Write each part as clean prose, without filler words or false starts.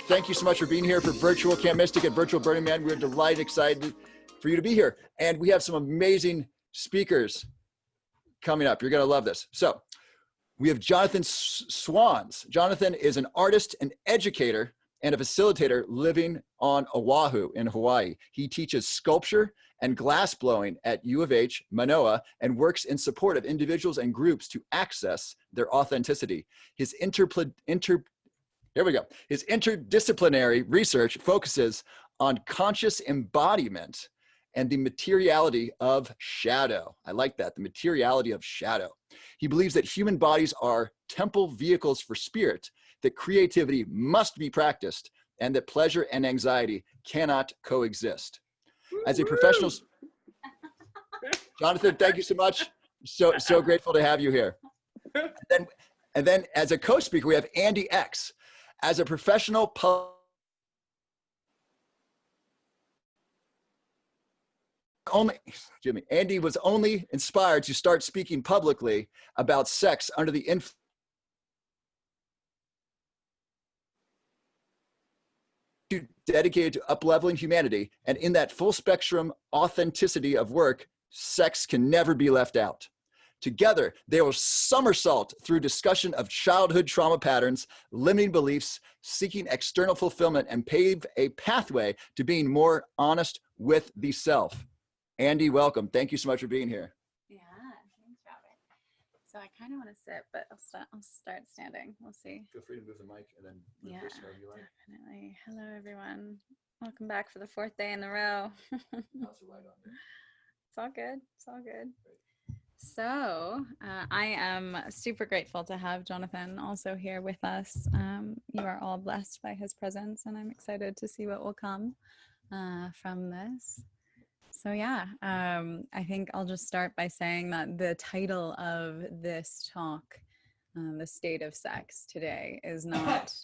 thank you so much for being here for Virtual Camp Mystic and Virtual Burning Man. We're delighted, excited for you to be here. And we have some amazing speakers coming up. You're going to love this. So we have Johnathan Swanz. Johnathan is an artist, an educator, and a facilitator living on Oahu in Hawaii. He teaches sculpture and glass blowing at U of H, Manoa, and works in support of individuals and groups to access their authenticity. His interdisciplinary research focuses on conscious embodiment and the materiality of shadow. I like that, the materiality of shadow. He believes that human bodies are temple vehicles for spirit, that creativity must be practiced, and that pleasure and anxiety cannot coexist. As a professional, Johnathan, thank you so much. So grateful to have you here. And then as a co-speaker, we have Andi X. As a professional Andi was only inspired to start speaking publicly about sex under the influence dedicated to up-leveling humanity, and in that full spectrum authenticity of work, sex can never be left out. Together, they will somersault through discussion of childhood trauma patterns, limiting beliefs, seeking external fulfillment, and pave a pathway to being more honest with the self. Andi, welcome. Thank you so much for being here. Yeah, thanks, Robert. So I kind of want to sit, but I'll start standing. We'll see. Feel free to move the mic and then move this wherever you like. Definitely. Hello, everyone. Welcome back for the 4th day in a row. How's the light on there? It's all good. It's all good. So I am super grateful to have Johnathan also here with us. You are all blessed by his presence, and I'm excited to see what will come from this. So yeah, I think I'll just start by saying that the title of this talk, The State of Sex Today, is not,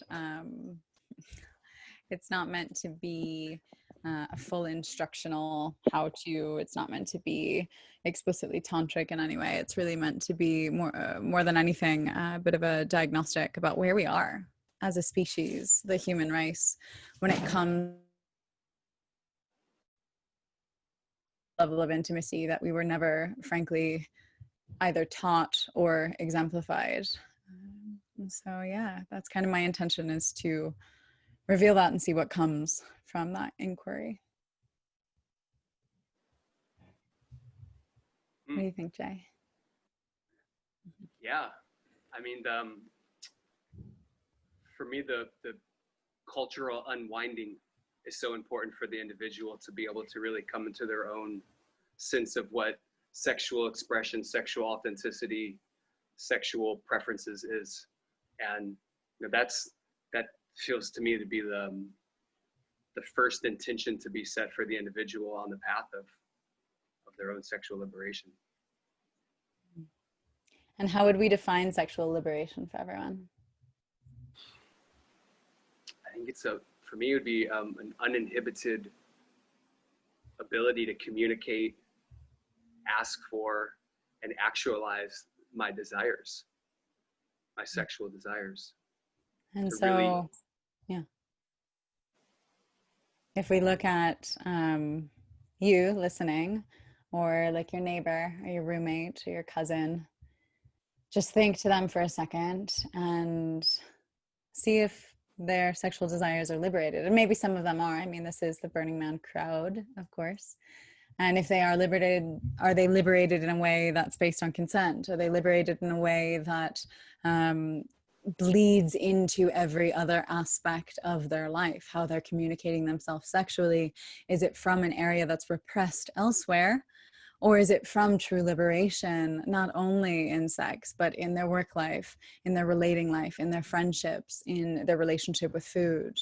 it's not meant to be a full instructional how-to. It's not meant to be explicitly tantric in any way. It's really meant to be more than anything, a bit of a diagnostic about where we are as a species, the human race, when it comes level of intimacy that we were never, frankly, either taught or exemplified. And so, yeah, that's kind of my intention, is to reveal that and see what comes from that inquiry. What do you think, Jay? Yeah, I mean, for me, the cultural unwinding is so important for the individual to be able to really come into their own sense of what sexual expression, sexual authenticity, sexual preferences is. And you know, that feels to me to be the first intention to be set for the individual on the path of their own sexual liberation. And how would we define sexual liberation for everyone? I think for me, it would be an uninhibited ability to communicate, ask for, and actualize my desires, my sexual desires. And so, really, yeah. If we look at you listening, or like your neighbor or your roommate or your cousin, just think to them for a second and see if their sexual desires are liberated. And maybe some of them are. I mean, this is the Burning Man crowd, of course. And if they are liberated, are they liberated in a way that's based on consent? Are they liberated in a way that bleeds into every other aspect of their life, how they're communicating themselves sexually? Is it from an area that's repressed elsewhere? Or is it from true liberation, not only in sex, but in their work life, in their relating life, in their friendships, in their relationship with food?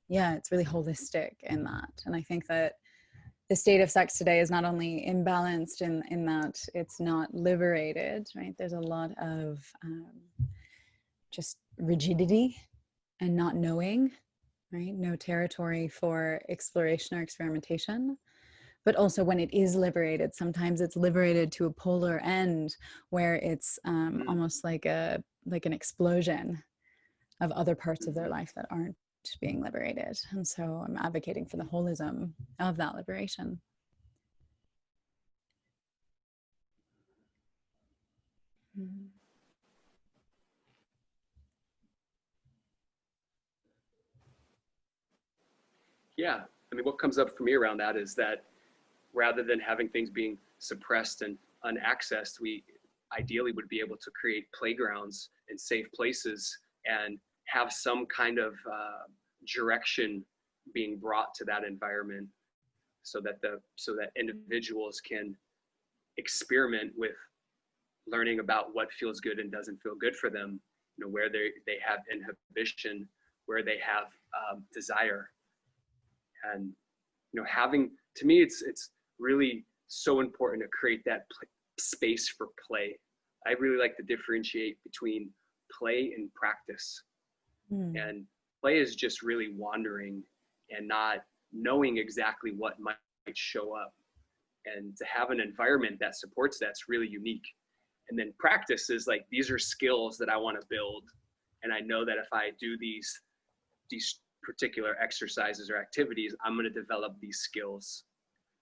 Yeah, it's really holistic in that. And I think that the state of sex today is not only imbalanced in that it's not liberated, right? There's a lot of just rigidity and not knowing, right? No territory for exploration or experimentation. But also when it is liberated, sometimes it's liberated to a polar end where it's almost like an explosion. of other parts of their life that aren't being liberated. And so I'm advocating for the holism of that liberation. Yeah, I mean, what comes up for me around that is that rather than having things being suppressed and unaccessed, we ideally would be able to create playgrounds and safe places and have some kind of direction being brought to that environment, so that individuals can experiment with learning about what feels good and doesn't feel good for them, you know, where they have inhibition, where they have desire. And you know, having, to me, it's really so important to create that space for play. I really like to differentiate between play and practice. And play is just really wandering and not knowing exactly what might show up. And to have an environment that supports that's really unique. And then practice is like, these are skills that I want to build. And I know that if I do these particular exercises or activities, I'm going to develop these skills.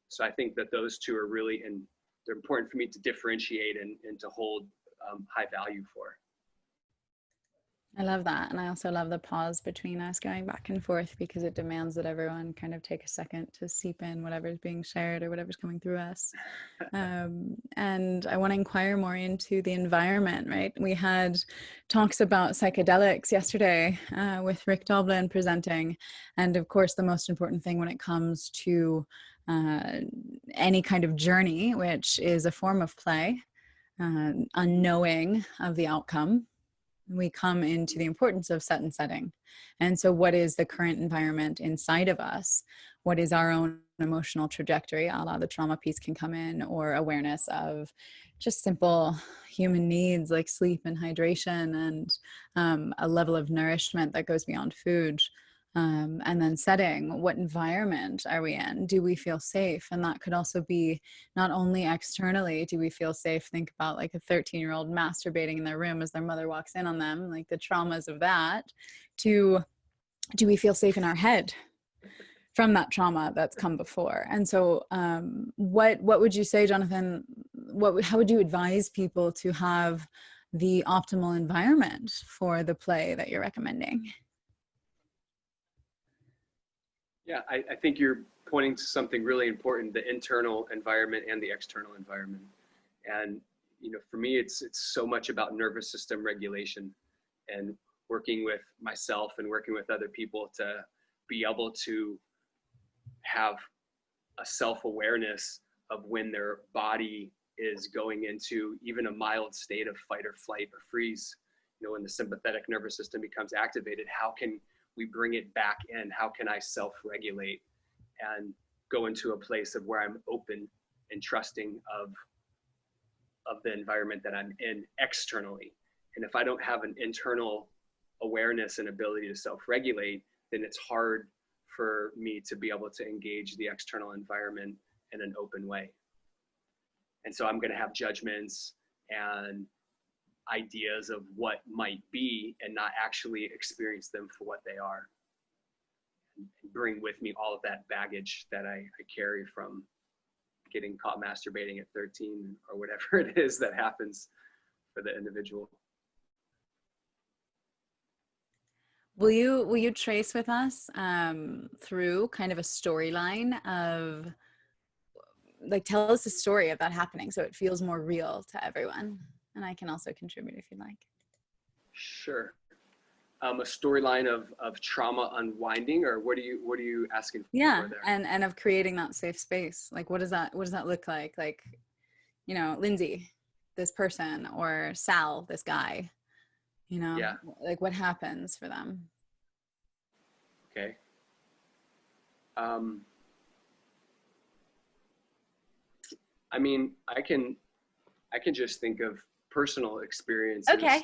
So I think that those two are really, and they're important for me to differentiate and to hold high value for. I love that. And I also love the pause between us going back and forth, because it demands that everyone kind of take a second to seep in whatever's being shared or whatever's coming through us. And I want to inquire more into the environment, right? We had talks about psychedelics yesterday with Rick Doblin presenting. And of course, the most important thing when it comes to any kind of journey, which is a form of play, unknowing of the outcome, we come into the importance of set and setting. And so what is the current environment inside of us? What is our own emotional trajectory? A la the trauma piece can come in, or awareness of just simple human needs like sleep and hydration, and a level of nourishment that goes beyond food. And then setting, what environment are we in? Do we feel safe? And that could also be not only externally, do we feel safe? Think about like a 13-year-old masturbating in their room as their mother walks in on them, like the traumas of that, to do we feel safe in our head from that trauma that's come before? And so what would you say, Johnathan, how would you advise people to have the optimal environment for the play that you're recommending? Yeah, I think you're pointing to something really important, the internal environment and the external environment. And, you know, for me, it's so much about nervous system regulation and working with myself and working with other people to be able to have a self-awareness of when their body is going into even a mild state of fight or flight or freeze. You know, when the sympathetic nervous system becomes activated, how can we bring it back in? How can I self-regulate and go into a place of where I'm open and trusting of the environment that I'm in externally? And if I don't have an internal awareness and ability to self-regulate, then it's hard for me to be able to engage the external environment in an open way. And so I'm going to have judgments and ideas of what might be and not actually experience them for what they are, and bring with me all of that baggage that I carry from getting caught masturbating at 13 or whatever it is that happens for the individual. Will you trace with us through kind of a storyline of, like, tell us the story of that happening so it feels more real to everyone? And I can also contribute if you'd like. Sure. A storyline of trauma unwinding, or what are you asking for Yeah, there? and of creating that safe space. Like, what does that look like? Like, you know, Lindsay, this person, or Sal, this guy, you know, Yeah. like what happens for them? Okay. I mean, I can just think of personal experiences. Okay.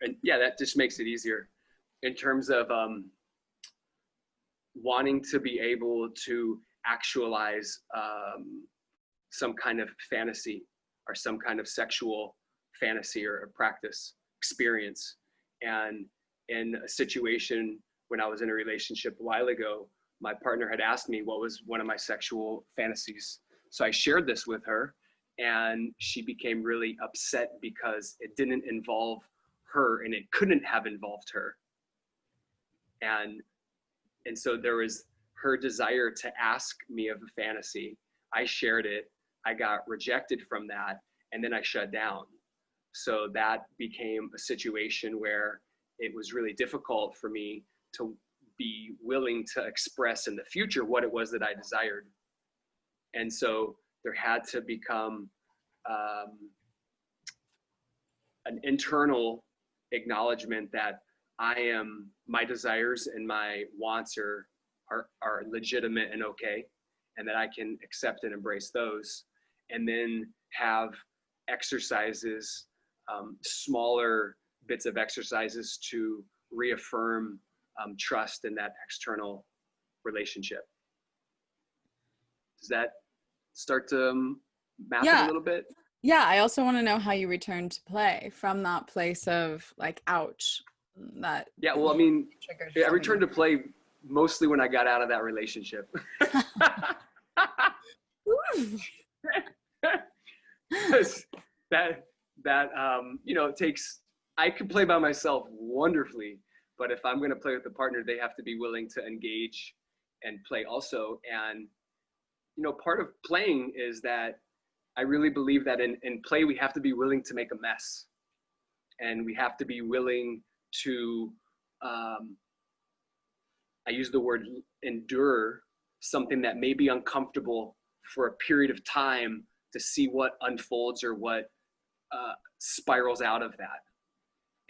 And yeah, that just makes it easier in terms of wanting to be able to actualize some kind of fantasy or some kind of sexual fantasy or practice experience, and in a situation when I was in a relationship a while ago, my partner had asked me what was one of my sexual fantasies. So I shared this with her, and she became really upset because it didn't involve her, and it couldn't have involved her. And so there was her desire to ask me of a fantasy. I shared it. I got rejected from that, and then I shut down. So that became a situation where it was really difficult for me to be willing to express in the future what it was that I desired. And so there had to become an internal acknowledgement that my desires and my wants are legitimate and okay, and that I can accept and embrace those, and then have exercises, smaller bits of exercises to reaffirm trust in that external relationship. Does that start to map it a little bit? Yeah, I also want to know how you returned to play from that place of like, ouch. That yeah, well, I mean, I returned to play mostly when I got out of that relationship. that it takes, I can play by myself wonderfully, but if I'm going to play with a partner, they have to be willing to engage and play also. And part of playing is that I really believe that in play we have to be willing to make a mess, and we have to be willing to I use the word endure something that may be uncomfortable for a period of time to see what unfolds or what spirals out of that.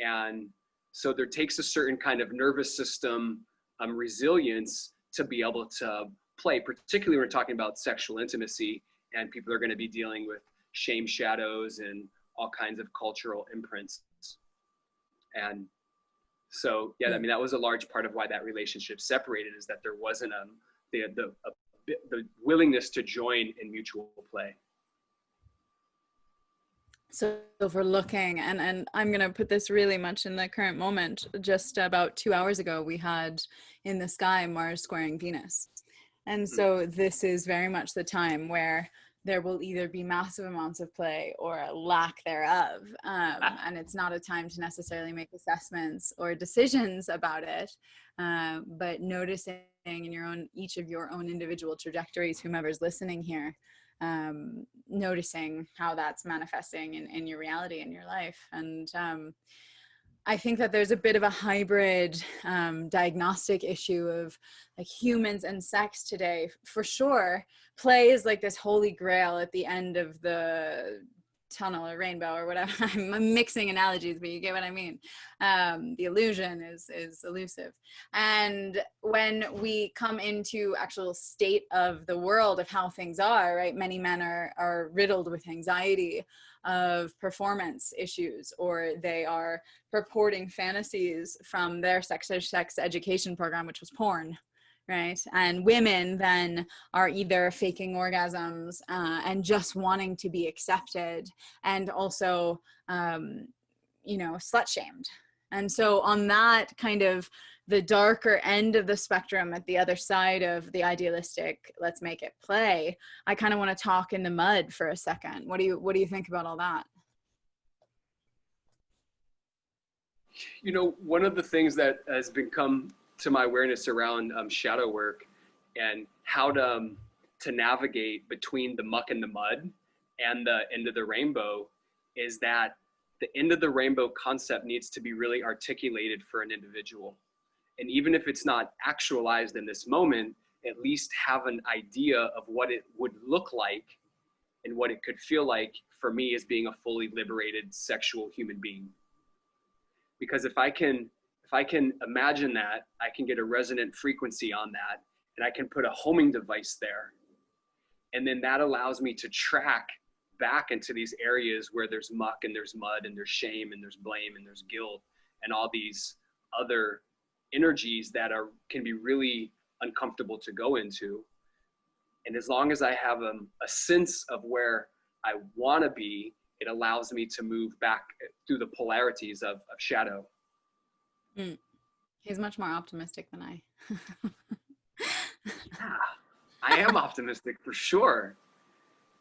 And so there takes a certain kind of nervous system resilience to be able to play, particularly when we're talking about sexual intimacy, and people are going to be dealing with shame shadows and all kinds of cultural imprints. And so, yeah, I mean, that was a large part of why that relationship separated, is that there wasn't the willingness to join in mutual play. So if we're looking, and I'm going to put this really much in the current moment, just about 2 hours ago, we had in the sky Mars squaring Venus. And so this is very much the time where there will either be massive amounts of play or a lack thereof. And it's not a time to necessarily make assessments or decisions about it, but noticing in each of your own individual trajectories, whomever's listening here, noticing how that's manifesting in your reality, in your life. And I think that there's a bit of a hybrid diagnostic issue of like humans and sex today. For sure, play is like this holy grail at the end of the tunnel or rainbow or whatever. I'm mixing analogies, but you get what I mean. The illusion is elusive. And when we come into actual state of the world of how things are, right, many men are riddled with anxiety of performance issues, or they are purporting fantasies from their sex education program, which was porn. Right. And women then are either faking orgasms and just wanting to be accepted, and also, slut shamed. And so on that kind of the darker end of the spectrum, at the other side of the idealistic, let's make it play, I kind of want to talk in the mud for a second. What do you think about all that? One of the things that has become to my awareness around shadow work and how to navigate between the muck and the mud and the end of the rainbow is that the end of the rainbow concept needs to be really articulated for an individual. And even if it's not actualized in this moment, at least have an idea of what it would look like and what it could feel like for me as being a fully liberated sexual human being. Because if I can imagine that, I can get a resonant frequency on that, and I can put a homing device there. And then that allows me to track back into these areas where there's muck and there's mud and there's shame and there's blame and there's guilt and all these other energies that can be really uncomfortable to go into. And as long as I have a sense of where I want to be, it allows me to move back through the polarities of shadow. Mm. He's much more optimistic than I. Yeah, I am optimistic for sure.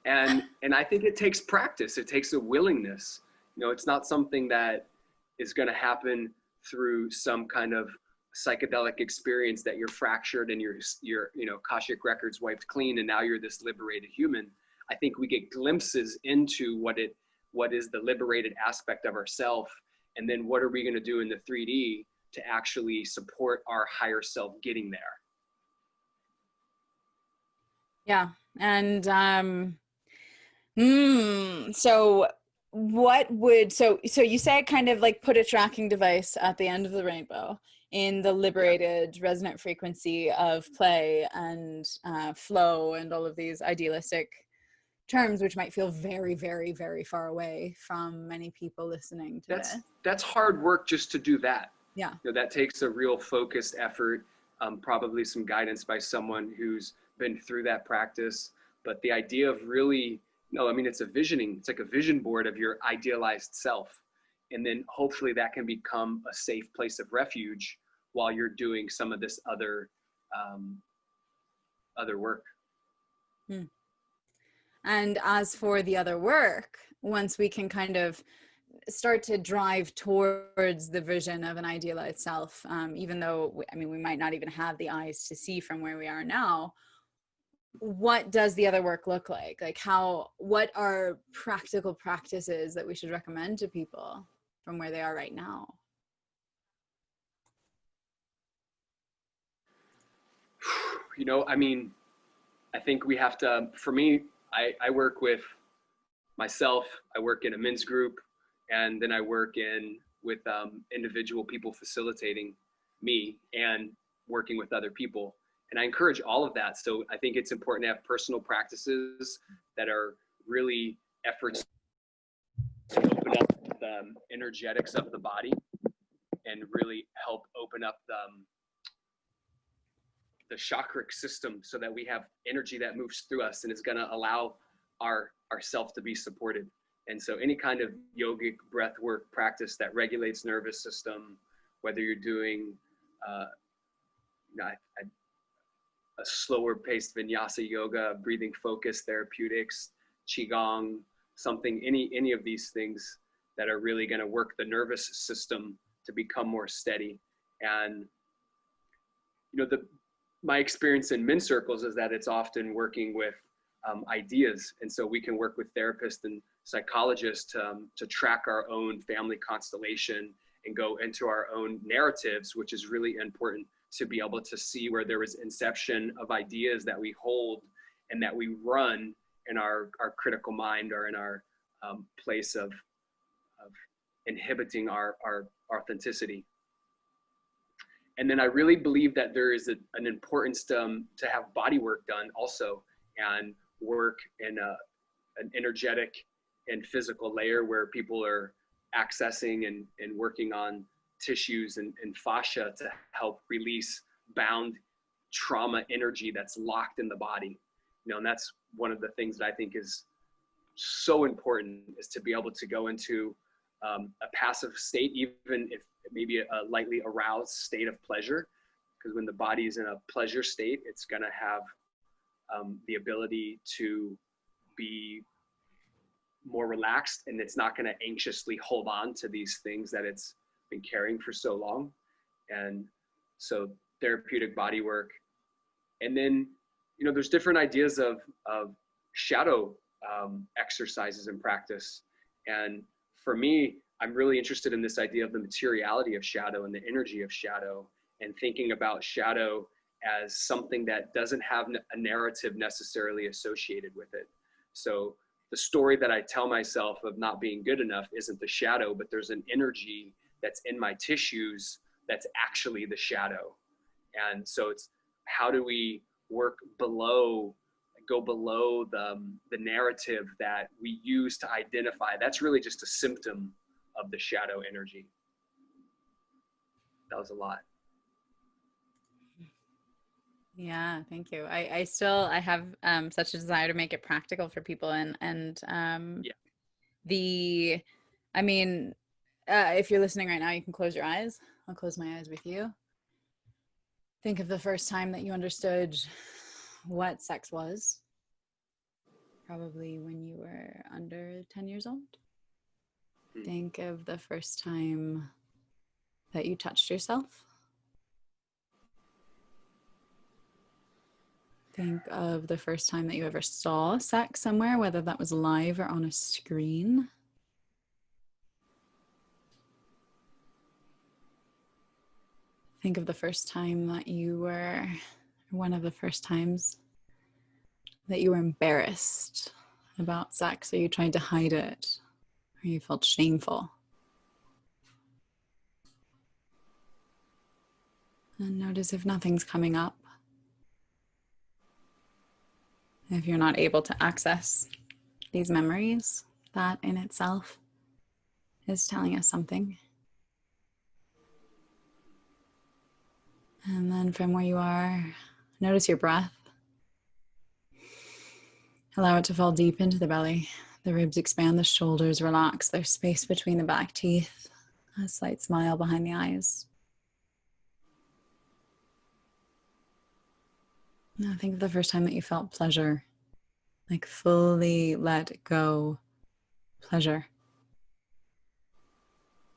And I think it takes practice. It takes a willingness. It's not something that is going to happen through some kind of psychedelic experience that you're fractured and your Akashic records wiped clean and now you're this liberated human. I think we get glimpses into what is the liberated aspect of ourself, and then what are we going to do in the 3D to actually support our higher self getting there. Yeah. And so you say kind of like put a tracking device at the end of the rainbow in the liberated resonant frequency of play and flow and all of these idealistic terms, which might feel very, very, very far away from many people listening to this. That's hard work just to do that. Yeah. That takes a real focused effort, probably some guidance by someone who's been through that practice. But the idea of really, it's it's like a vision board of your idealized self. And then hopefully that can become a safe place of refuge while you're doing some of this other work. Hmm. And as for the other work, once we can kind of start to drive towards the vision of an idealized self, even though, we might not even have the eyes to see from where we are now, what does the other work look like? Like what are practical practices that we should recommend to people from where they are right now? I think we have to, for me, I work with myself, I work in a men's group, and then I work with individual people facilitating me and working with other people. And I encourage all of that. So I think it's important to have personal practices that are really efforts to open up the energetics of the body and really help open up the chakric system so that we have energy that moves through us and is going to allow our self to be supported. And so any kind of yogic breath work practice that regulates nervous system, whether you're doing a slower paced vinyasa yoga, breathing focus therapeutics, qigong, any of these things that are really going to work the nervous system to become more steady. And my experience in men's circles is that it's often working with ideas. And so we can work with therapists and psychologists to track our own family constellation and go into our own narratives, which is really important to be able to see where there was inception of ideas that we hold and that we run in our critical mind or in our place of inhibiting our authenticity. And then I really believe that there is an importance to have body work done also, and work in an energetic and physical layer where people are accessing and working on tissues and fascia to help release bound trauma energy that's locked in the body. And that's one of the things that I think is so important, is to be able to go into a passive state, even if maybe a lightly aroused state of pleasure, because when the body is in a pleasure state, it's going to have the ability to be more relaxed, and it's not going to anxiously hold on to these things that it's been carrying for so long. And so therapeutic body work. And then, there's different ideas of shadow exercises and practice. And for me, I'm really interested in this idea of the materiality of shadow and the energy of shadow, and thinking about shadow as something that doesn't have a narrative necessarily associated with it. So the story that I tell myself of not being good enough isn't the shadow, but there's an energy that's in my tissues that's actually the shadow. And so it's, how do we work go below the narrative that we use to identify? That's really just a symptom of the shadow energy. That was a lot. Yeah, thank you. I have such a desire to make it practical for people, and if you're listening right now, you can close your eyes. I'll close my eyes with you. Think of the first time that you understood what sex was. Probably when you were under 10 years old. Think of the first time that you touched yourself. Think of the first time that you ever saw sex somewhere, whether that was live or on a screen. Think of the first time that you were, one of the first times that you were embarrassed about sex, or you tried to hide it, or you felt shameful. And notice if nothing's coming up. If you're not able to access these memories, that in itself is telling us something. And then from where you are, notice your breath. Allow it to fall deep into the belly. The ribs expand, the shoulders relax. There's space between the back teeth. A slight smile behind the eyes. Now think of the first time that you felt pleasure, like fully let go pleasure,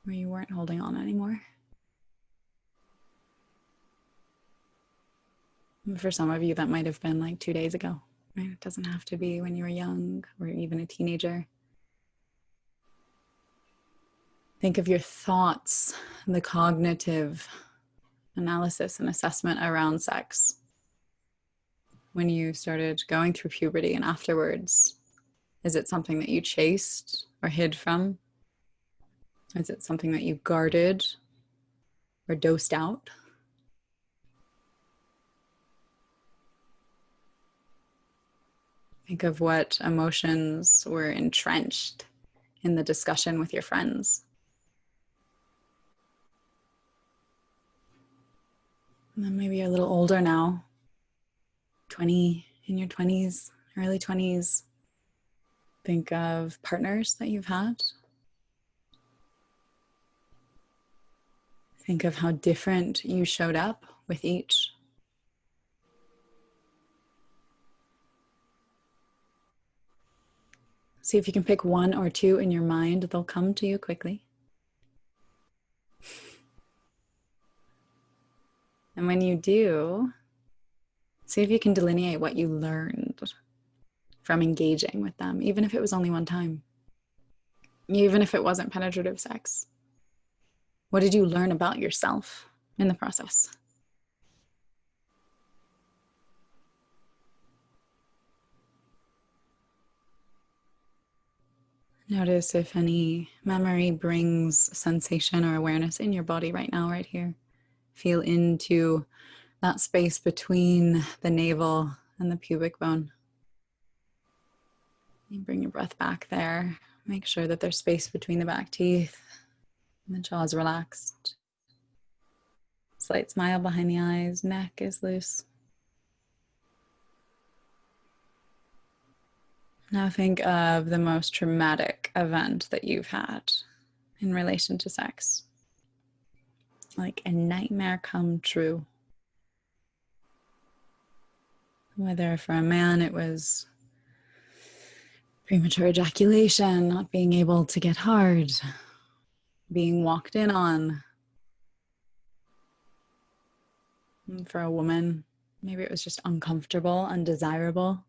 where you weren't holding on anymore. And for some of you, that might have been like 2 days ago. Right? It doesn't have to be when you were young or even a teenager. Think of your thoughts, the cognitive analysis and assessment around sex. When you started going through puberty and afterwards, is it something that you chased or hid from? Is it something that you guarded or dosed out? Think of what emotions were entrenched in the discussion with your friends. And then maybe you're a little older now, in your 20s, early 20s. Think of partners that you've had. Think of how different you showed up with each. See if you can pick one or two in your mind. They'll come to you quickly. And when you do, see if you can delineate what you learned from engaging with them, even if it was only one time, even if it wasn't penetrative sex. What did you learn about yourself in the process? Notice if any memory brings sensation or awareness in your body right now, right here. Feel into that space between the navel and the pubic bone. You bring your breath back there. Make sure that there's space between the back teeth and the jaw's relaxed. Slight smile behind the eyes, neck is loose. Now think of the most traumatic event that you've had in relation to sex. Like a nightmare come true. Whether for a man it was premature ejaculation, not being able to get hard, being walked in on. And for a woman, maybe it was just uncomfortable, undesirable.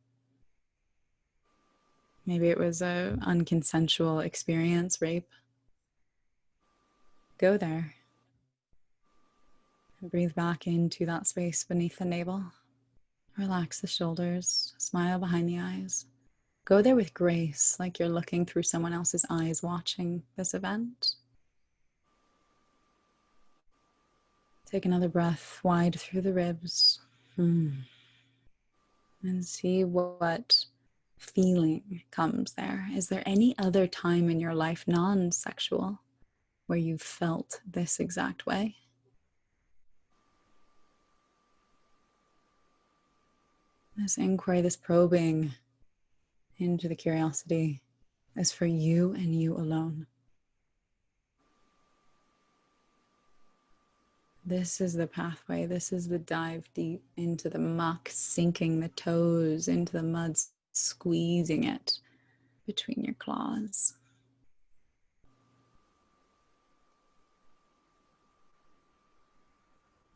Maybe it was an unconsensual experience, rape. Go there. And breathe back into that space beneath the navel. Relax the shoulders, smile behind the eyes. Go there with grace, like you're looking through someone else's eyes watching this event. Take another breath wide through the ribs. And see what feeling comes there. Is there any other time in your life, non-sexual, where you felt this exact way? This inquiry, this probing into the curiosity is for you and you alone. This is the pathway. This is the dive deep into the muck, sinking the toes into the mud, squeezing it between your claws.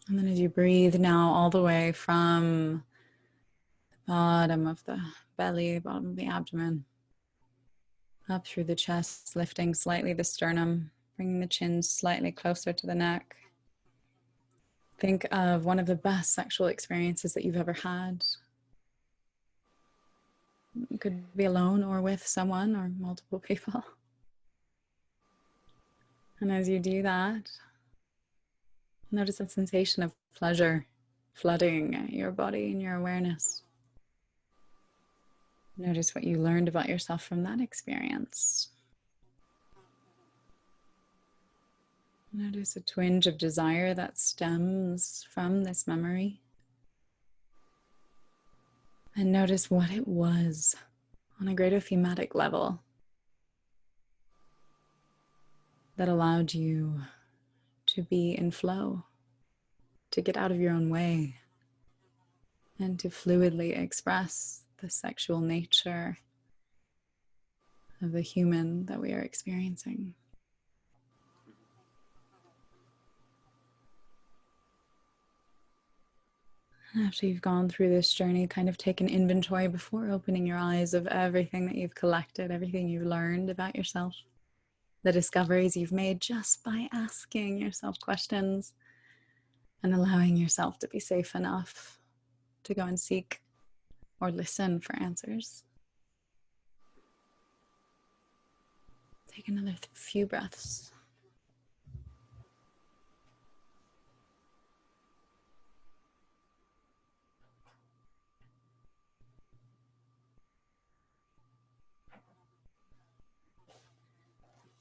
And then as you breathe now all the way from the bottom of the belly, bottom of the abdomen, up through the chest, lifting slightly the sternum, bringing the chin slightly closer to the neck. Think of one of the best sexual experiences that you've ever had. It could be alone or with someone or multiple people. And as you do that, notice that sensation of pleasure flooding your body and your awareness. Notice what you learned about yourself from that experience. Notice a twinge of desire that stems from this memory. And notice what it was on a greater thematic level that allowed you to be in flow, to get out of your own way, and to fluidly express the sexual nature of the human that we are experiencing. After you've gone through this journey, kind of take an inventory before opening your eyes of everything that you've collected, everything you've learned about yourself, the discoveries you've made just by asking yourself questions and allowing yourself to be safe enough to go and seek or listen for answers. Take another few breaths.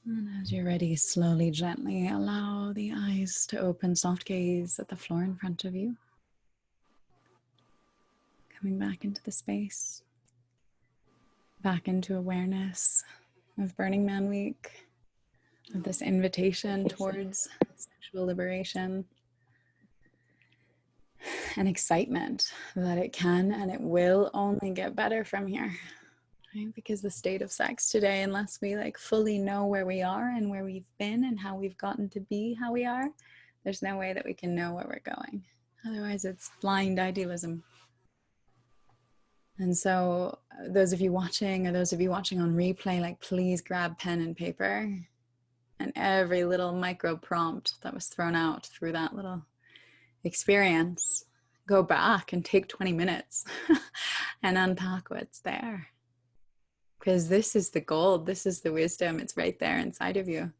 And as you're ready, slowly, gently allow the eyes to open, soft gaze at the floor in front of you. Coming back into the space, back into awareness of Burning Man Week, of this invitation towards sexual liberation and excitement that it can and it will only get better from here. Right? Because the state of sex today, unless we fully know where we are and where we've been and how we've gotten to be how we are, there's no way that we can know where we're going. Otherwise, it's blind idealism. And so those of you watching or those of you watching on replay, please grab pen and paper, and every little micro prompt that was thrown out through that little experience, go back and take 20 minutes and unpack what's there. Because this is the gold, this is the wisdom, it's right there inside of you.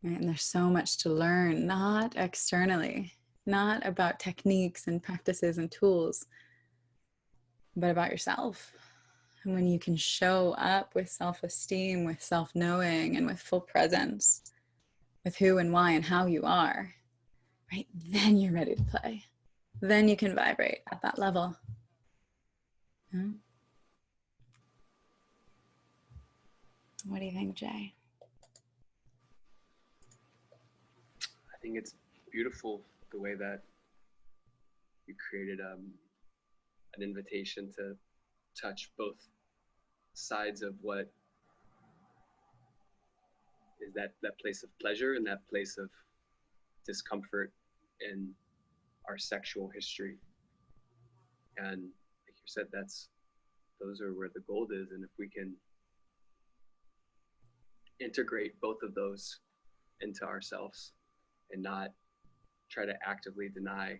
Right? And there's so much to learn, not externally, not about techniques and practices and tools, but about yourself. And when you can show up with self-esteem, with self-knowing, and with full presence, with who and why and how you are, right? Then you're ready to play. Then you can vibrate at that level. Yeah? What do you think, Jay? I think it's beautiful the way that you created an invitation to touch both sides of what is that place of pleasure and that place of discomfort in our sexual history. And like you said, those are where the gold is. And if we can integrate both of those into ourselves and not try to actively deny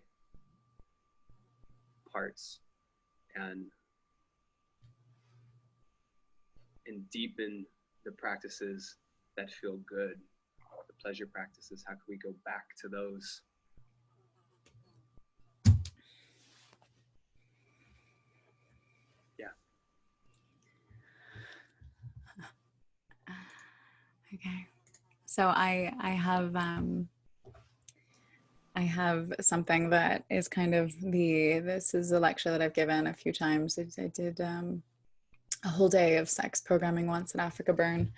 parts and deepen the practices that feel good, the pleasure practices, how can we go back to those? Yeah. Okay. So I have something that is kind of this is a lecture that I've given a few times. I did a whole day of sex programming once at Africa Burn.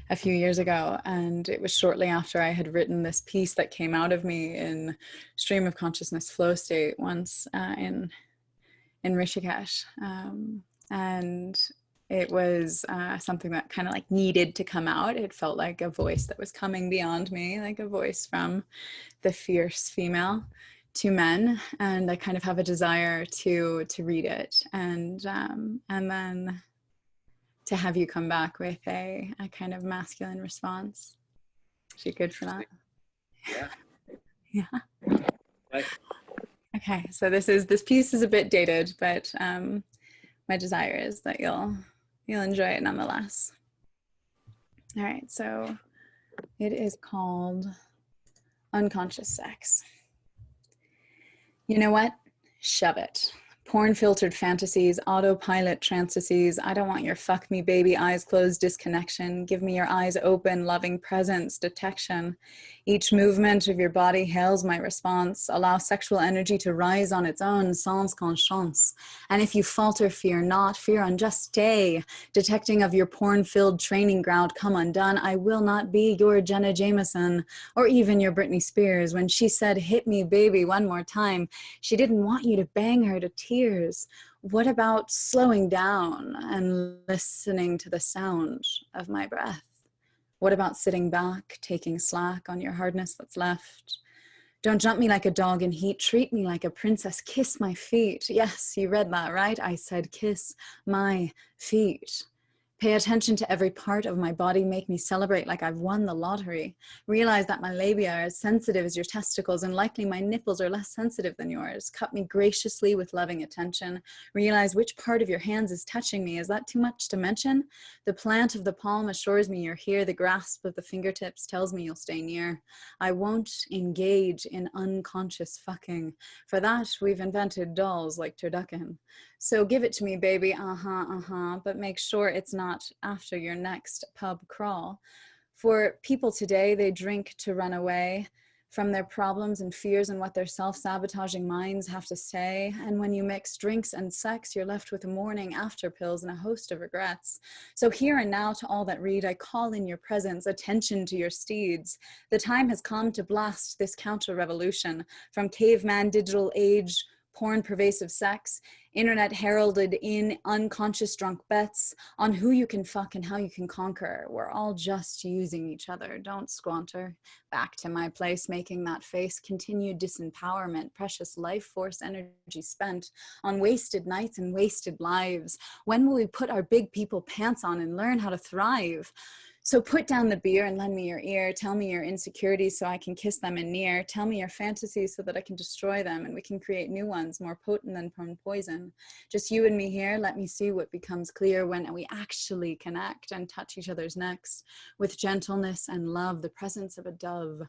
a few years ago. And it was shortly after I had written this piece that came out of me in stream of consciousness flow state once in Rishikesh. And it was something that kind of like needed to come out. It felt like a voice that was coming beyond me, like a voice from the fierce female to men. And I kind of have a desire to read it, and then to have you come back with a kind of masculine response. Is she good for that? Yeah. Yeah. Okay, so this piece is a bit dated, but my desire is that you'll enjoy it nonetheless. All right, so it is called Unconscious Sex. You know what? Shove it. Porn-filtered fantasies, autopilot transices. I don't want your fuck me baby eyes closed disconnection. Give me your eyes open, loving presence, detection. Each movement of your body hails my response. Allow sexual energy to rise on its own, sans conscience. And if you falter, fear not, fear unjust stay. Detecting of your porn-filled training ground come undone. I will not be your Jenna Jameson or even your Britney Spears. When she said, hit me baby one more time, she didn't want you to bang her to tears. What about slowing down and listening to the sound of my breath? What about sitting back, taking slack on your hardness that's left? Don't jump me like a dog in heat. Treat me like a princess. Kiss my feet. Yes, you read that, right? I said kiss my feet. Pay attention to every part of my body. Make me celebrate like I've won the lottery. Realize that my labia are as sensitive as your testicles, and likely my nipples are less sensitive than yours. Cut me graciously with loving attention. Realize which part of your hands is touching me. Is that too much to mention? The plant of the palm assures me you're here. The grasp of the fingertips tells me you'll stay near. I won't engage in unconscious fucking. For that, we've invented dolls like turducken. So give it to me, baby, but make sure it's not after your next pub crawl. For people today, they drink to run away from their problems and fears and what their self-sabotaging minds have to say. And when you mix drinks and sex, you're left with morning after pills and a host of regrets. So here and now to all that read, I call in your presence, attention to your steeds. The time has come to blast this counter-revolution from caveman digital age, porn pervasive sex, internet heralded in unconscious drunk bets on who you can fuck and how you can conquer. We're all just using each other. Don't squander. Back to my place, making that face. Continued disempowerment, precious life force energy spent on wasted nights and wasted lives. When will we put our big people pants on and learn how to thrive? So put down the beer and lend me your ear. Tell me your insecurities so I can kiss them in near. Tell me your fantasies so that I can destroy them and we can create new ones more potent than poison. Just you and me here. Let me see what becomes clear when we actually connect and touch each other's necks with gentleness and love, the presence of a dove.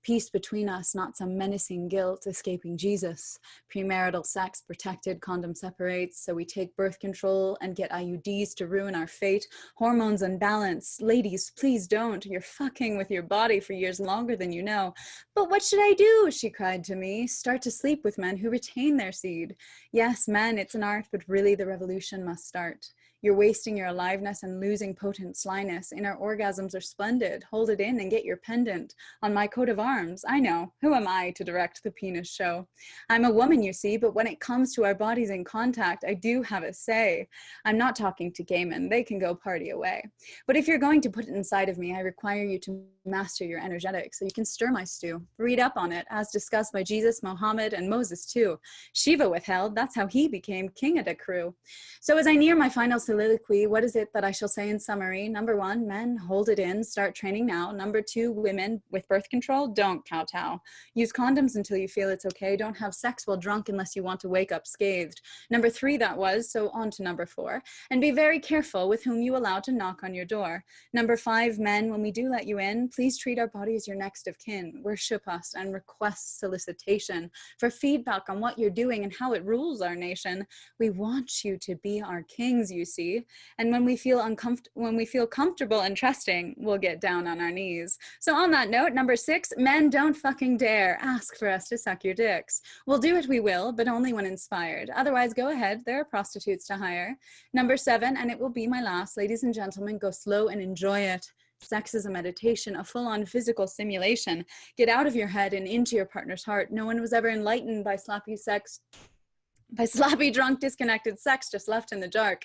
Peace between us, not some menacing guilt, escaping Jesus. Premarital sex protected, condom separates. So we take birth control and get IUDs to ruin our fate. Hormones unbalanced. Ladies, please don't. You're fucking with your body for years longer than you know. But what should I do? She cried to me. Start to sleep with men who retain their seed. Yes, men, it's an art, but really the revolution must start. You're wasting your aliveness and losing potent slyness. Inner orgasms are splendid. Hold it in and get your pendant on my coat of arms. I know. Who am I to direct the penis show? I'm a woman, you see, but when it comes to our bodies in contact, I do have a say. I'm not talking to gay men. They can go party away. But if you're going to put it inside of me, I require you to master your energetics so you can stir my stew. Read up on it, as discussed by Jesus, Mohammed, and Moses too. Shiva withheld. That's how he became king of the crew. So as I near my final soliloquy, what is it that I shall say in summary? Number 1, men, hold it in, start training now. Number 2, women with birth control, don't kowtow. Use condoms until you feel it's okay. Don't have sex while drunk unless you want to wake up scathed. Number 3, that was, so on to number 4. And be very careful with whom you allow to knock on your door. Number 5, men, when we do let you in, please treat our body as your next of kin. Worship us and request solicitation for feedback on what you're doing and how it rules our nation. We want you to be our kings, you see. And when we feel comfortable and trusting, we'll get down on our knees. So on that note, number 6, men, don't fucking dare ask for us to suck your dicks. We'll do it, we will, but only when inspired. Otherwise, go ahead. There are prostitutes to hire. Number 7, and it will be my last, ladies and gentlemen, go slow and enjoy it. Sex is a meditation, a full-on physical simulation. Get out of your head and into your partner's heart. No one was ever enlightened by sloppy sex, by sloppy, drunk, disconnected sex just left in the dark.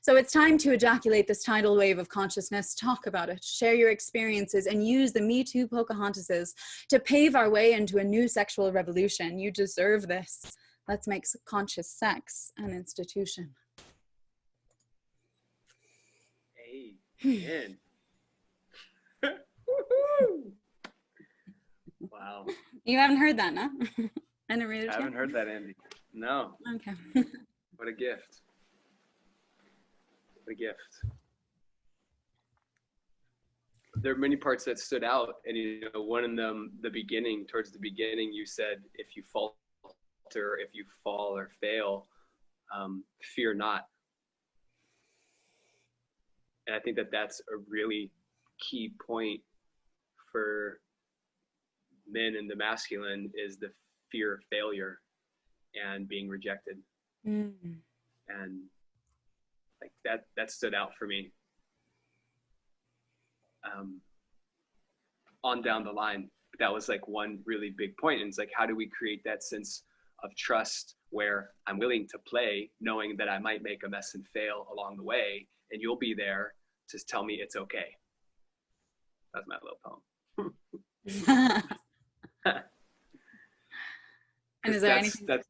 So it's time to ejaculate this tidal wave of consciousness. Talk about it, share your experiences, and use the Me Too Pocahontases to pave our way into a new sexual revolution. You deserve this. Let's make conscious sex an institution. Amen. Wow. You haven't heard that, no? I never I haven't heard that, Andi. No. Okay. What a gift. What a gift. There are many parts that stood out, and one of them, towards the beginning, you said, if you falter, if you fall or fail, fear not. And I think that that's a really key point for men in the masculine, is the fear of failure and being rejected. And like that stood out for me. On down the line, that was like one really big point. And it's like, how do we create that sense of trust where I'm willing to play, knowing that I might make a mess and fail along the way, and you'll be there to tell me it's okay. That's my little poem. And is there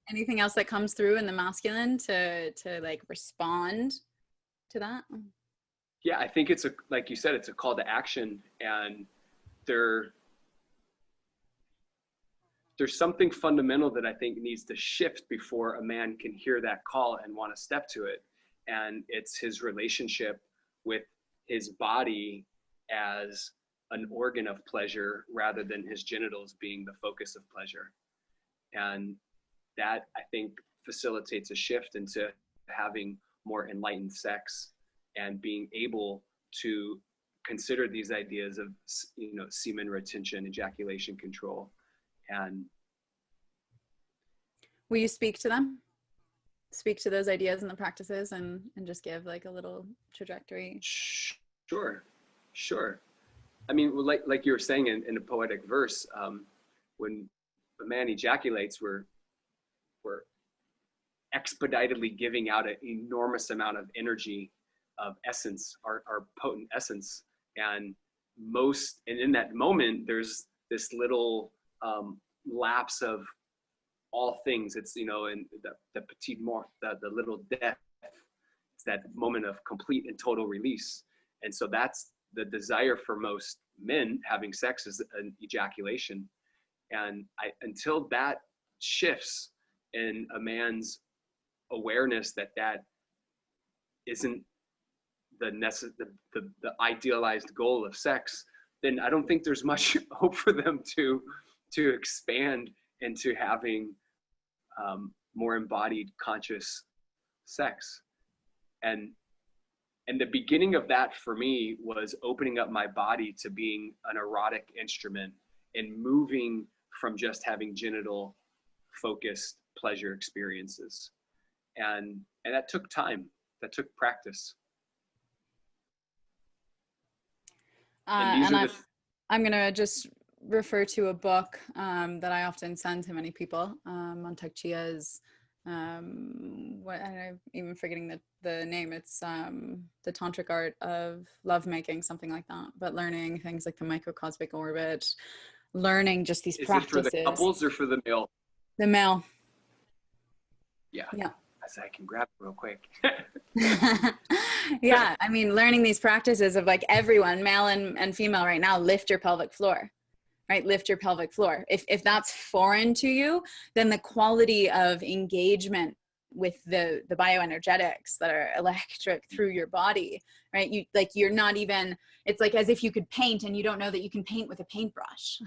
anything else that comes through in the masculine to like respond to that? Yeah, I think it's like you said, it's a call to action, and there's something fundamental that I think needs to shift before a man can hear that call and want to step to it. And it's his relationship with his body as an organ of pleasure rather than his genitals being the focus of pleasure. And that, I think, facilitates a shift into having more enlightened sex and being able to consider these ideas of, semen retention, ejaculation control. And will you speak to them? Speak to those ideas and the practices, and just give like a little trajectory? Sure. I mean, like you were saying in a poetic verse, when a man ejaculates, we're expeditedly giving out an enormous amount of energy, of essence, our potent essence. And in that moment, there's this little lapse of all things. It's, in the petit mort, the little death. It's that moment of complete and total release. And so that's the desire for most men having sex, is an ejaculation. And until that shifts in a man's awareness that isn't the idealized goal of sex, then I don't think there's much hope for them to expand into having more embodied, conscious sex. And the beginning of that for me was opening up my body to being an erotic instrument and moving from just having genital focused pleasure experiences. And that took time, that took practice. I'm going to just refer to a book that I often send to many people. Montag Chia's, I'm even forgetting the name. It's the tantric art of lovemaking, something like that. But learning things like the microcosmic orbit, learning just these practices. Is it for the couples or for the male? The male. Yeah. So I can grab it real quick. Yeah, I mean, learning these practices of like everyone, male and female right now, lift your pelvic floor, right? Lift your pelvic floor. If that's foreign to you, then the quality of engagement with the bioenergetics that are electric through your body, right? You're not even, it's like as if you could paint and you don't know that you can paint with a paintbrush.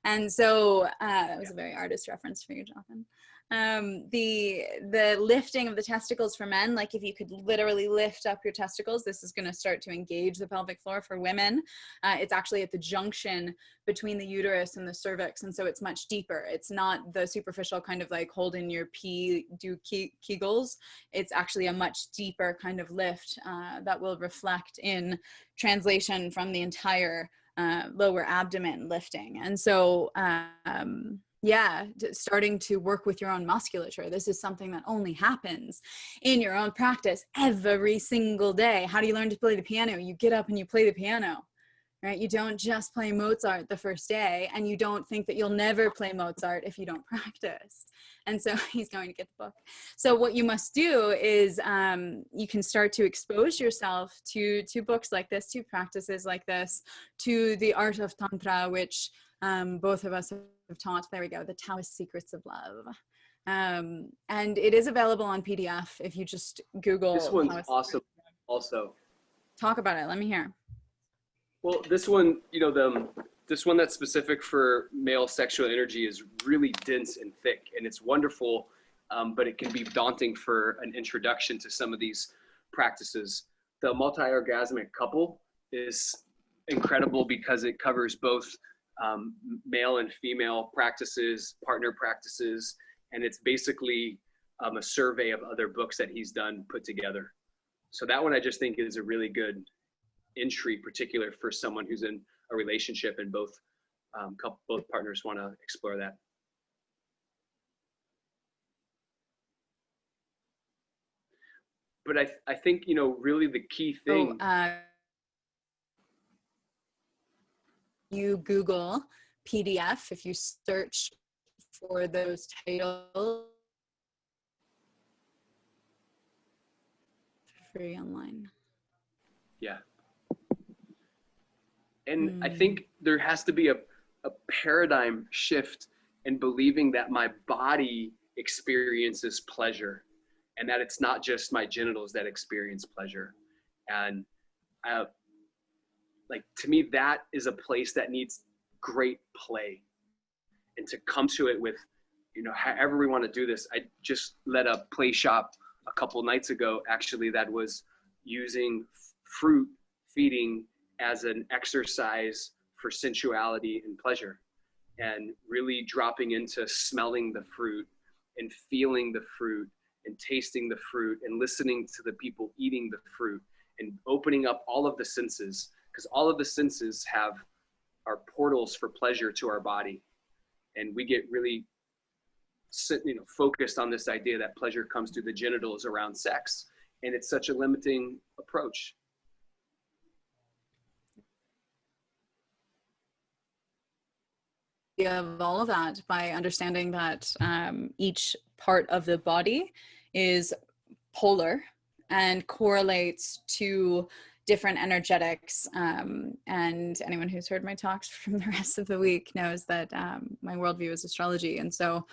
And so that was a very artist reference for you, Johnathan. The lifting of the testicles for men, like if you could literally lift up your testicles, this is going to start to engage the pelvic floor. For women, it's actually at the junction between the uterus and the cervix, and so it's much deeper. It's not the superficial kind of like hold in your pee, do kegels. It's actually a much deeper kind of lift that will reflect in translation from the entire lower abdomen lifting. And so yeah, starting to work with your own musculature. This is something that only happens in your own practice every single day. How do you learn to play the piano? You get up and you play the piano, right? You don't just play Mozart the first day, and you don't think that you'll never play Mozart if you don't practice. And so he's going to get the book. So what you must do is you can start to expose yourself to books like this, to practices like this, to the art of Tantra, which both of us have taught. There we go, the Taoist Secrets of Love. And it is available on PDF if you just Google. This one's Taoist awesome also. Talk about it, let me hear. Well, this one, you know, this one that's specific for male sexual energy is really dense and thick, and it's wonderful, but it can be daunting for an introduction to some of these practices. The multi-orgasmic couple is incredible because it covers both male and female practices, partner practices, and it's basically a survey of other books that he's done put together. So that one I just think is a really good entry, particular for someone who's in a relationship and both partners want to explore that. But I think, you know, really the key thing. You Google PDF, if you search for those titles, free online. Yeah. And I think there has to be a paradigm shift in believing that my body experiences pleasure and that it's not just my genitals that experience pleasure. And like, to me, that is a place that needs great play, and to come to it with, you know, however we want to do this. I just led a play shop a couple nights ago, actually, that was using fruit feeding as an exercise for sensuality and pleasure, and really dropping into smelling the fruit and feeling the fruit and tasting the fruit and listening to the people eating the fruit and opening up all of the senses, because all of the senses are portals for pleasure to our body. And we get really, you know, focused on this idea that pleasure comes through the genitals around sex, and it's such a limiting approach. Of all of that by understanding that each part of the body is polar and correlates to different energetics, and anyone who's heard my talks from the rest of the week knows that my worldview is astrology. And so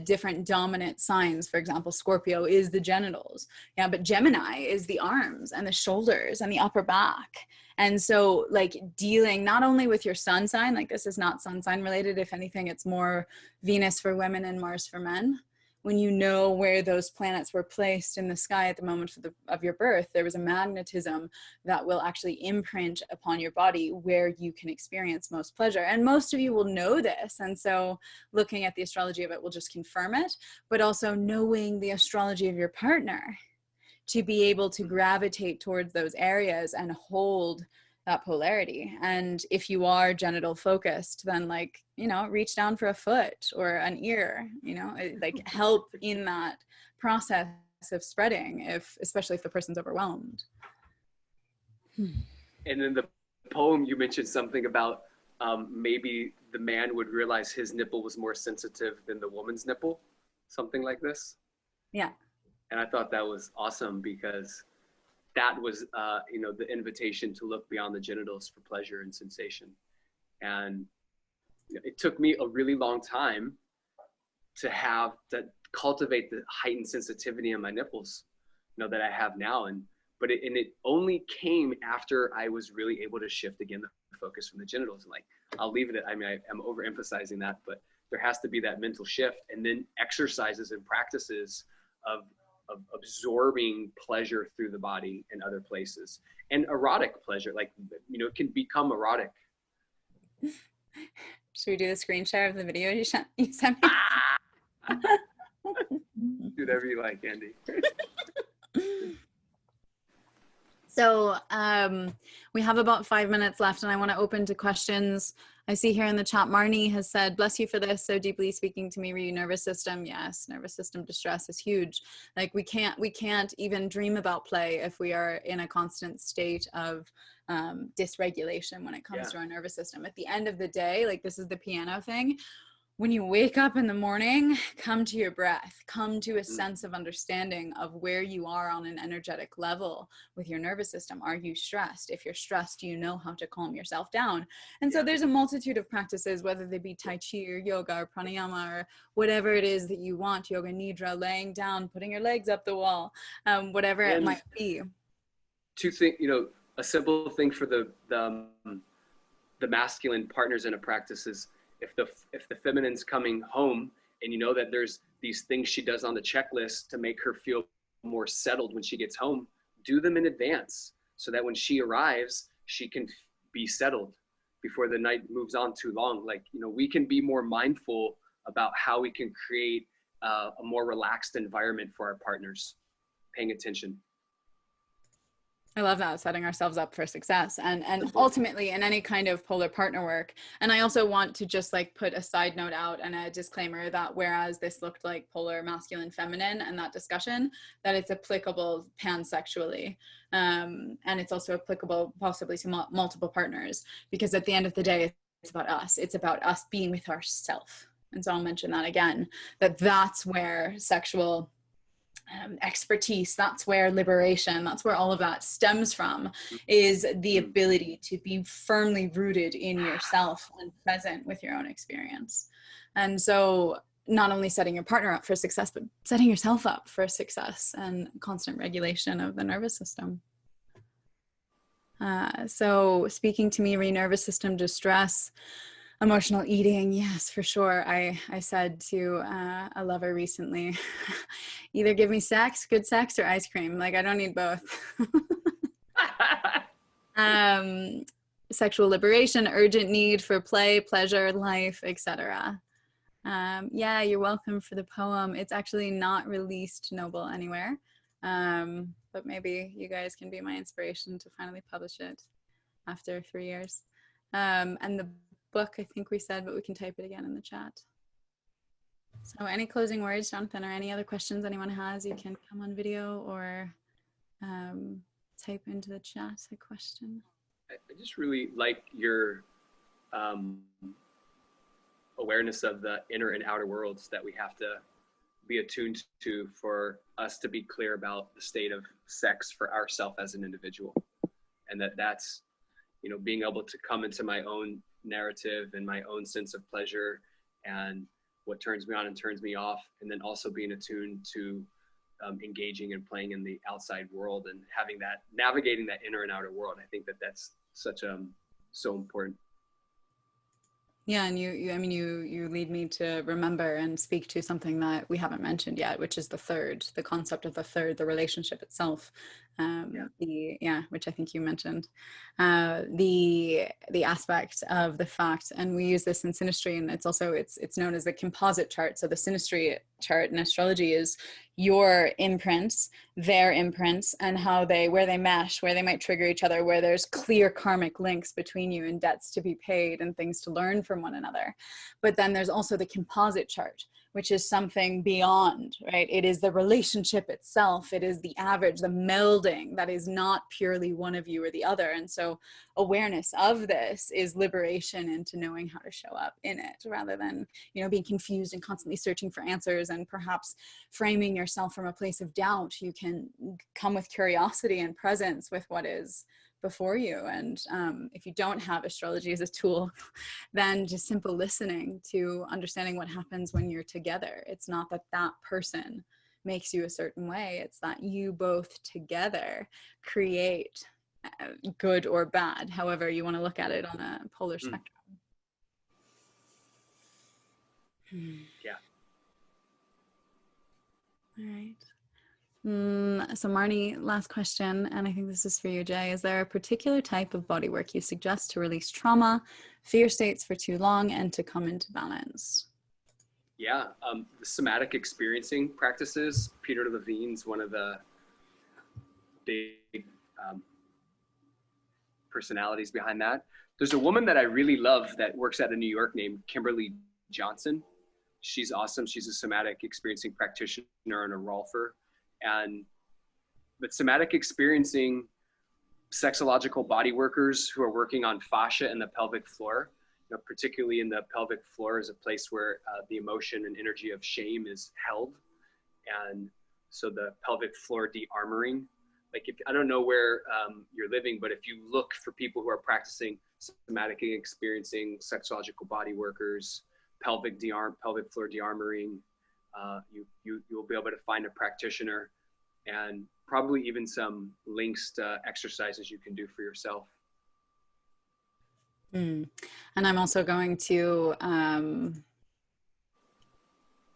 different dominant signs, for example, Scorpio is the genitals, yeah, but Gemini is the arms and the shoulders and the upper back. And so, like, dealing not only with your sun sign, like this is not sun sign related, if anything, it's more Venus for women and Mars for men. When you know where those planets were placed in the sky at the moment of your birth, there was a magnetism that will actually imprint upon your body where you can experience most pleasure. And most of you will know this. And so looking at the astrology of it will just confirm it, but also knowing the astrology of your partner to be able to gravitate towards those areas and hold that polarity. And if you are genital focused, then, like, you know, reach down for a foot or an ear, you know, like help in that process of spreading, especially if the person's overwhelmed. And in the poem, you mentioned something about maybe the man would realize his nipple was more sensitive than the woman's nipple, something like this. Yeah. And I thought that was awesome, because that was, you know, the invitation to look beyond the genitals for pleasure and sensation. And it took me a really long time to cultivate the heightened sensitivity in my nipples, you know, that I have now. But it only came after I was really able to shift again the focus from the genitals. And, like, I'll leave it at, I mean, I'm overemphasizing that, but there has to be that mental shift, and then exercises and practices of absorbing pleasure through the body and other places, and erotic pleasure. Like, you know, it can become erotic. Should we do the screen share of the video you sent me? Do whatever you like, Andy. So we have about 5 minutes left, and I want to open to questions. I see here in the chat, Marnie has said, bless you for this, so deeply speaking to me, re nervous system. Yes, nervous system distress is huge. Like we can't even dream about play if we are in a constant state of dysregulation when it comes to our nervous system. At the end of the day, like this is the piano thing. When you wake up in the morning, come to your breath, come to a sense of understanding of where you are on an energetic level with your nervous system. Are you stressed? If you're stressed, you know how to calm yourself down. And so there's a multitude of practices, whether they be Tai Chi or yoga or pranayama or whatever it is that you want, yoga nidra, laying down, putting your legs up the wall, whatever it might be. Two things, you know, a simple thing for the masculine partners in a practice is, if the feminine's coming home and you know that there's these things she does on the checklist to make her feel more settled when she gets home, do them in advance so that when she arrives, she can be settled before the night moves on too long. Like, you know, we can be more mindful about how we can create a more relaxed environment for our partners, paying attention. I love that, setting ourselves up for success and ultimately in any kind of polar partner work. And I also want to just like put a side note out and a disclaimer that whereas this looked like polar masculine feminine and that discussion, that it's applicable pansexually. And it's also applicable possibly to multiple partners, because at the end of the day, it's about us. It's about us being with ourself. And so I'll mention that again, that's where sexual expertise, that's where liberation, that's where all of that stems from, is the ability to be firmly rooted in yourself and present with your own experience. And so not only setting your partner up for success, but setting yourself up for success and constant regulation of the nervous system. So speaking to me, nervous system distress, emotional eating, yes, for sure. I said to a lover recently, either give me sex, good sex, or ice cream. Like, I don't need both. Sexual liberation, urgent need for play, pleasure, life, etc. Yeah, you're welcome for the poem. It's actually not released, Noble, anywhere. But maybe you guys can be my inspiration to finally publish it after 3 years. And the book, I think we said, but we can type it again in the chat. So any closing words, Johnathan, or any other questions anyone has, you can come on video or type into the chat a question. I just really like your awareness of the inner and outer worlds that we have to be attuned to for us to be clear about the state of sex for ourselves as an individual. And that's, you know, being able to come into my own narrative and my own sense of pleasure and what turns me on and turns me off, and then also being attuned to engaging and playing in the outside world and having that, navigating that inner and outer world. I think that's such so important. Yeah, and you lead me to remember and speak to something that we haven't mentioned yet, which is the concept of the third, the relationship itself. Which I think you mentioned, the aspect of the fact, and we use this in synastry, and it's known as the composite chart. So the synastry chart in astrology is your imprints, their imprints, and where they mesh, where they might trigger each other, where there's clear karmic links between you and debts to be paid and things to learn from one another. But then there's also the composite chart, which is something beyond, right? It is the relationship itself. It is the average, the melding that is not purely one of you or the other. And so awareness of this is liberation into knowing how to show up in it, rather than, you know, being confused and constantly searching for answers and perhaps framing yourself from a place of doubt. You can come with curiosity and presence with what is before you. And if you don't have astrology as a tool, then just simple listening to understanding what happens when you're together. It's not that person makes you a certain way. It's that you both together create good or bad, however you want to look at it on a polar spectrum. Yeah. All right. So Marnie, last question, and I think this is for you, Jay. Is there a particular type of body work you suggest to release trauma, fear states for too long, and to come into balance? Yeah, the somatic experiencing practices. Peter Levine's one of the big personalities behind that. There's a woman that I really love that works out of New York named Kimberly Johnson. She's awesome. She's a somatic experiencing practitioner and a rolfer. But somatic experiencing sexological body workers who are working on fascia in the pelvic floor, particularly in the pelvic floor, is a place where the emotion and energy of shame is held. And so the pelvic floor de-armoring, like I don't know where you're living, but if you look for people who are practicing somatic experiencing sexological body workers, pelvic floor de-armoring, you'll be able to find a practitioner, and probably even some links to exercises you can do for yourself. And I'm also going to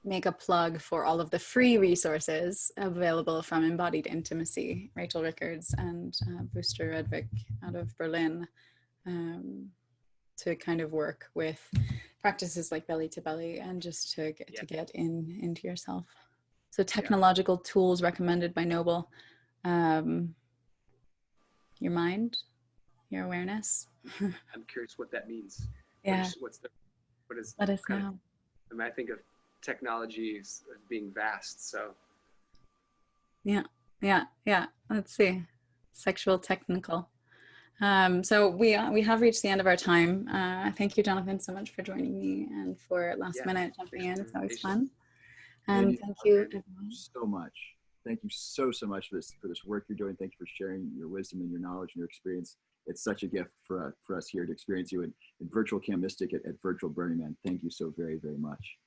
make a plug for all of the free resources available from Embodied Intimacy, Rachel Rickards and Brewster Redvik out of Berlin, to kind of work with practices like belly to belly and just to get into yourself. So technological tools recommended by Noble. Your mind, your awareness. I'm curious what that means. Yeah. Let us know. I think of technology as being vast, so. Yeah. Let's see. Sexual technical. So we have reached the end of our time. Thank you, Johnathan, so much for joining me and for last minute jumping in. It's always fun. And thank you everyone so much. Thank you so much for this work you're doing. Thank you for sharing your wisdom and your knowledge and your experience. It's such a gift for us here to experience you in virtual Camp Mystic at Virtual Burning Man. Thank you so very, very much.